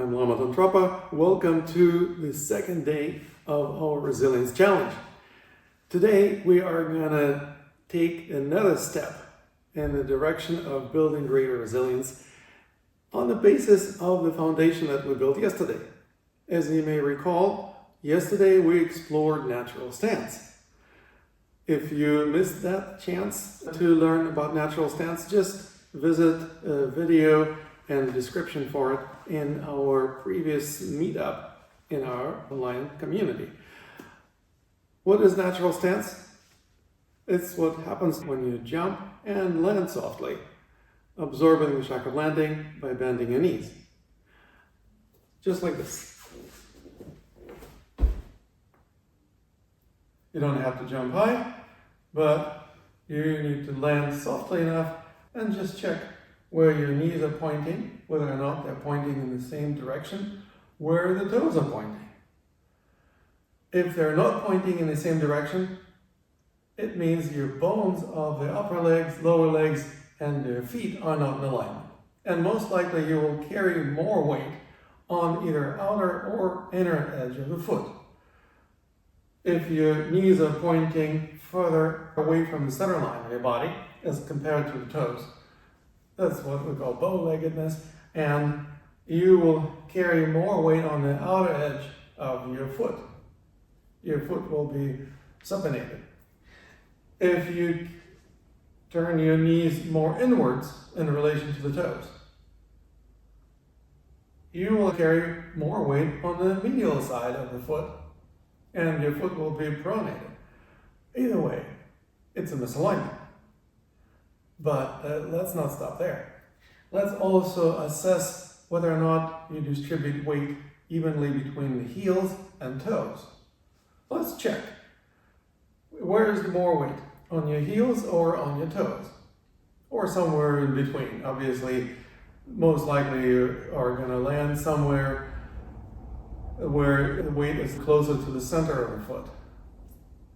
I'm Lama Tantrapa. Welcome to the second day of our Resilience Challenge. Today we are going to take another step in the direction of building greater resilience on the basis of the foundation that we built yesterday. As you may recall, yesterday we explored natural stance. If you missed that chance to learn about natural stance, just visit a video and description for it in our previous meetup in our online community. What is natural stance? It's what happens when you jump and land softly, absorbing the shock of landing by bending your knees. Just like this. You don't have to jump high, but you need to land softly enough and just check where your knees are pointing, whether or not they're pointing in the same direction where the toes are pointing. If they're not pointing in the same direction, it means your bones of the upper legs, lower legs, and your feet are not in alignment. And most likely you will carry more weight on either outer or inner edge of the foot. If your knees are pointing further away from the center line of your body as compared to the toes, that's what we call bow-leggedness, and you will carry more weight on the outer edge of your foot. Your foot will be supinated. If you turn your knees more inwards in relation to the toes, you will carry more weight on the medial side of the foot, and your foot will be pronated. Either way, it's a misalignment. But let's not stop there. Let's also assess whether or not you distribute weight evenly between the heels and toes. Let's check. Where is more weight? On your heels or on your toes? Or somewhere in between. Obviously, most likely you are going to land somewhere where the weight is closer to the center of the foot.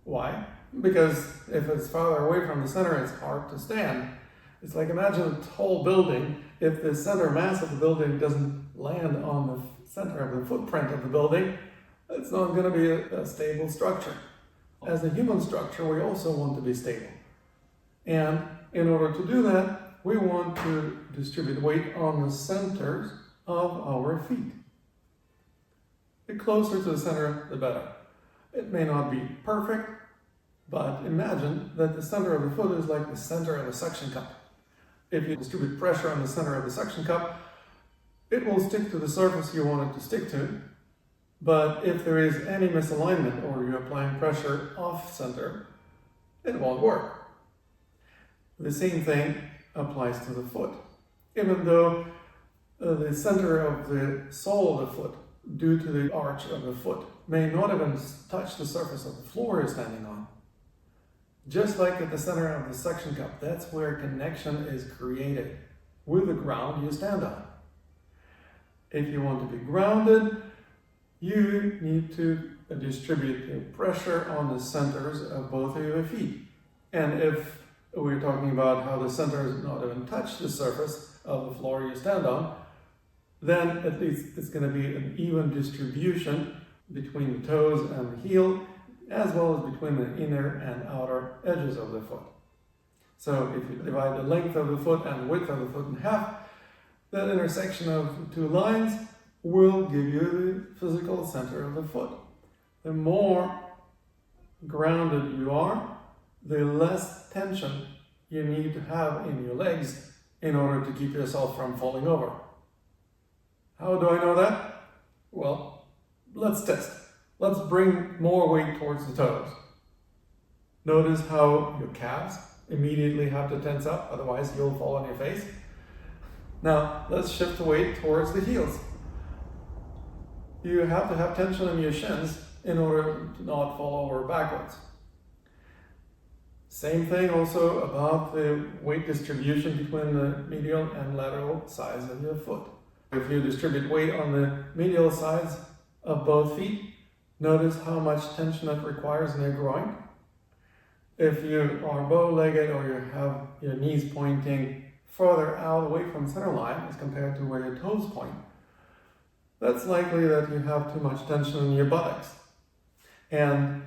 Why? Because if it's farther away from the center, it's hard to stand. It's like, imagine a tall building. If the center mass of the building doesn't land on the center of the footprint of the building, it's not going to be a stable structure. As a human structure, we also want to be stable. And in order to do that, we want to distribute weight on the centers of our feet. The closer to the center, the better. It may not be perfect, but imagine that the center of the foot is like the center of a suction cup. If you distribute pressure on the center of the suction cup, it will stick to the surface you want it to stick to. But if there is any misalignment or you're applying pressure off center, it won't work. The same thing applies to the foot. Even though the center of the sole of the foot, due to the arch of the foot, may not even touch the surface of the floor you're standing on. Just like at the center of the suction cup, that's where connection is created with the ground you stand on. If you want to be grounded, you need to distribute the pressure on the centers of both of your feet. And if we're talking about how the centers not even touch the surface of the floor you stand on, then at least it's going to be an even distribution between the toes and the heel, as well as between the inner and outer edges of the foot. So if you divide the length of the foot and the width of the foot in half, that intersection of the two lines will give you the physical center of the foot. The more grounded you are, the less tension you need to have in your legs in order to keep yourself from falling over. How do I know that? Well, let's test. Let's bring more weight towards the toes. Notice how your calves immediately have to tense up, otherwise you'll fall on your face. Now, let's shift the weight towards the heels. You have to have tension in your shins in order to not fall over backwards. Same thing also about the weight distribution between the medial and lateral sides of your foot. If you distribute weight on the medial sides of both feet, notice how much tension it requires in your groin. If you are bow-legged or you have your knees pointing further out away from center line as compared to where your toes point, that's likely that you have too much tension in your buttocks. And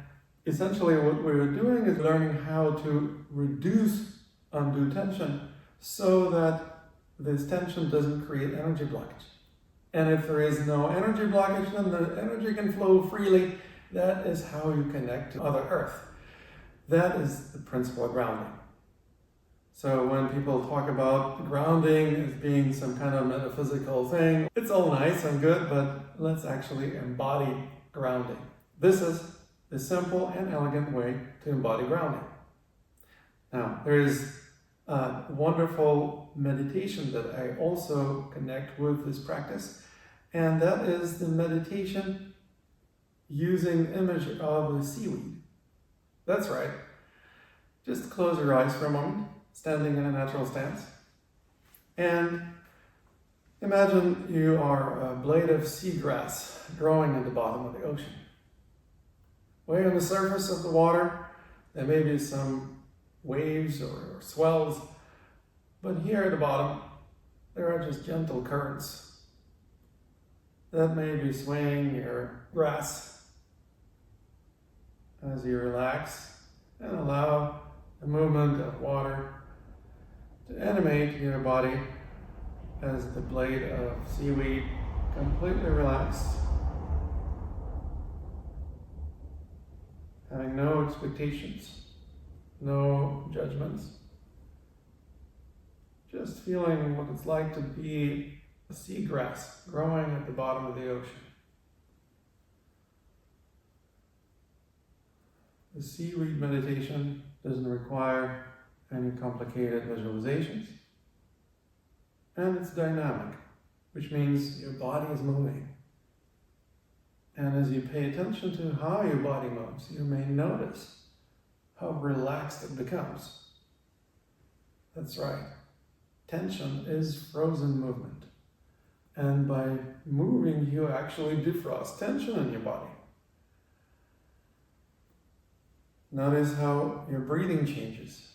essentially what we're doing is learning how to reduce undue tension so that this tension doesn't create energy blockage. And if there is no energy blockage, then the energy can flow freely. That is how you connect to Mother Earth. That is the principle of grounding. So when people talk about grounding as being some kind of metaphysical thing, it's all nice and good, but let's actually embody grounding. This is the simple and elegant way to embody grounding. Now, there is a wonderful meditation that I also connect with this practice, and that is the meditation using the image of the seaweed. That's right. Just close your eyes for a moment, standing in a natural stance, and imagine you are a blade of seagrass growing at the bottom of the ocean. Way on the surface of the water, there may be some waves or swells, but here at the bottom, there are just gentle currents that may be swaying your grass as you relax and allow the movement of water to animate your body as the blade of seaweed completely relaxed, having no expectations, no judgments, just feeling what it's like to be a seagrass growing at the bottom of the ocean. The seaweed meditation doesn't require any complicated visualizations, and it's dynamic, which means your body is moving. And as you pay attention to how your body moves, you may notice how relaxed it becomes. That's right. Tension is frozen movement. And by moving, you actually defrost tension in your body. Notice how your breathing changes.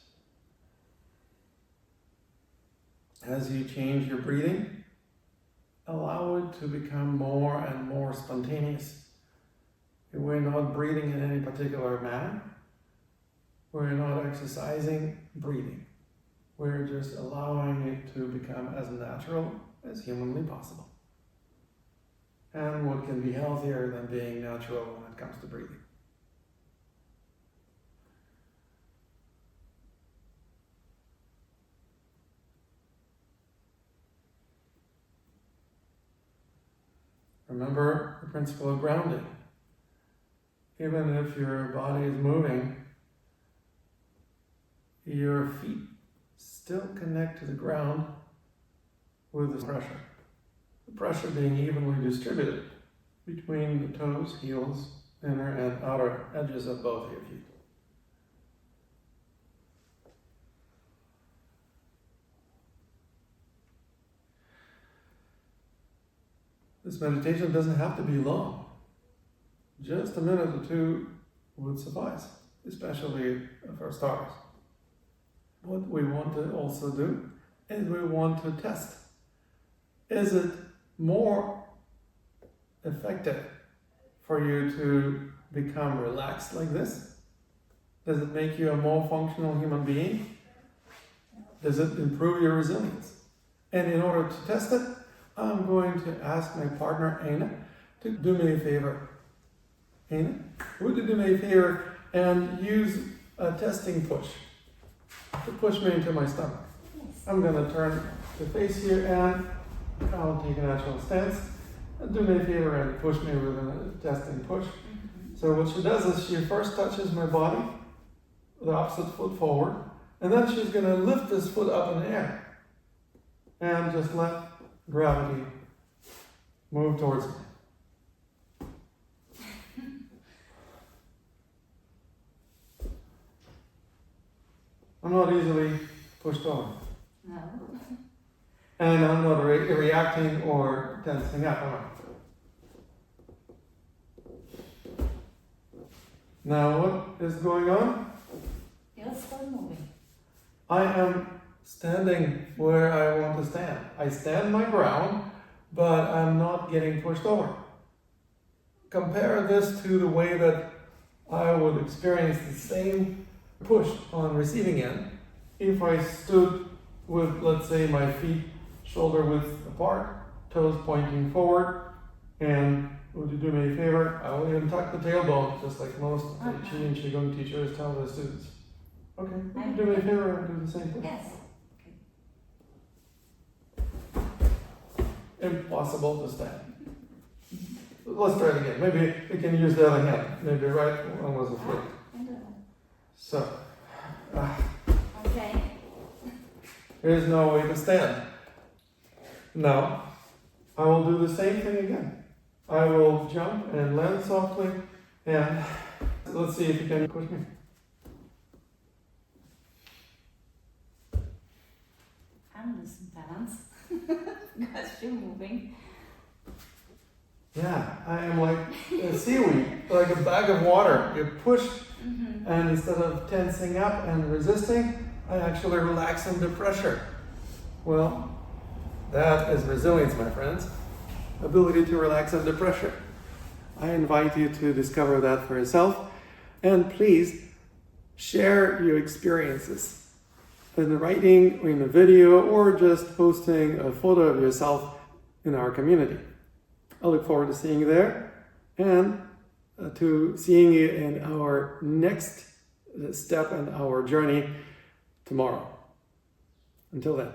As you change your breathing, allow it to become more and more spontaneous. We're not breathing in any particular manner. We're not exercising breathing. We're just allowing it to become as natural as humanly possible. And what can be healthier than being natural when it comes to breathing? Remember the principle of grounding. Even if your body is moving, your feet still connect to the ground with the pressure. The pressure being evenly distributed between the toes, heels, inner and outer edges of both of your feet. This meditation doesn't have to be long. Just a minute or two would suffice, especially for starters. What we want to also do is we want to test. Is it more effective for you to become relaxed like this? Does it make you a more functional human being? Does it improve your resilience? And in order to test it, I'm going to ask my partner, Aina, to do me a favor. Aina, would you do me a favor and use a testing push to push me into my stomach? I'm going to turn to face here and I'll take a natural stance. And do me a favor and push me with a testing push. So what she does is she first touches my body, the opposite foot forward, and then she's going to lift this foot up in the air and just let gravity move towards me. I'm not easily pushed on. No. And I'm not reacting or tensing up, am I? Now what is going on? You're still moving. I am standing where I want to stand. I stand my ground, but I'm not getting pushed over. Compare this to the way that I would experience the same push on receiving end if I stood with, let's say, my feet shoulder width apart, toes pointing forward, and would you do me a favor? I will even tuck the tailbone, just like most Chi and Qigong teachers tell their students. Okay, would you do me a favor and do the same thing? Yes. Impossible to stand. Let's try it again. Maybe we can use the other hand. Maybe right one was afraid. I don't know. So, Okay. there's no way to stand. Now, I will do the same thing again. I will jump and land softly, and let's see if you can push me. I'm losing balance. Because you're moving. Yeah, I am like a seaweed, like a bag of water. You push, and instead of tensing up and resisting, I actually relax under pressure. Well, that is resilience, my friends. Ability to relax under pressure. I invite you to discover that for yourself, and please share your experiences in the writing, or in a video, or just posting a photo of yourself in our community. I look forward to seeing you there, and to seeing you in our next step in our journey tomorrow. Until then.